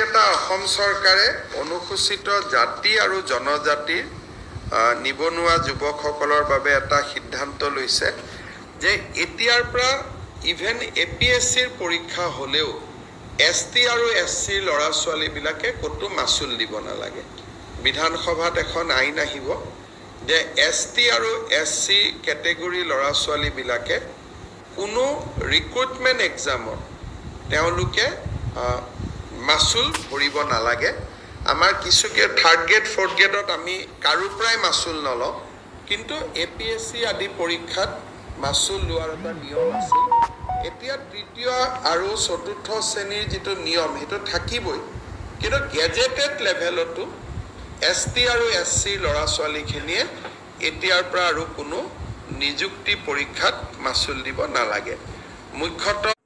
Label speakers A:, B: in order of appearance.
A: এটা অসম চৰকাৰে অনুসূচিত জাতি আৰু জনজাতিৰ নিবনুৱা যুৱকসকলৰ বাবে এটা সিদ্ধান্ত লৈছে যে এতিয়াৰ পৰা ইভেন APSCৰ পৰীক্ষা হ'লেও ST আৰু SC ল'ৰা ছোৱালীবিলাকে ক'তো মাচুল দিব নালাগে। বিধানসভাত এখন আইন আহিব যে ST আৰু SC কেটেগৰী ল'ৰা ছোৱালীবিলাকে কোনো ৰিক্ৰুটমেণ্ট এক্সামত তেওঁলোকে মাচুল ভৰিব নালাগে। আমাৰ কিছুকে থাৰ্ড গ্ৰেড ফৰ্থ গ্ৰেডত আমি কাৰো পৰাই মাচুল নলওঁ, কিন্তু APSC আদি পৰীক্ষাত মাচুল লোৱাৰ এটা নিয়ম আছিল। এতিয়া তৃতীয় আৰু চতুৰ্থ শ্ৰেণীৰ যিটো নিয়ম সেইটো থাকিবই, কিন্তু গেজেটেড লেভেলতো ST আৰু SC ল'ৰা ছোৱালীখিনিয়ে এতিয়াৰ পৰা আৰু কোনো নিযুক্তি পৰীক্ষাত মাচুল দিব নালাগে। মুখ্যতঃ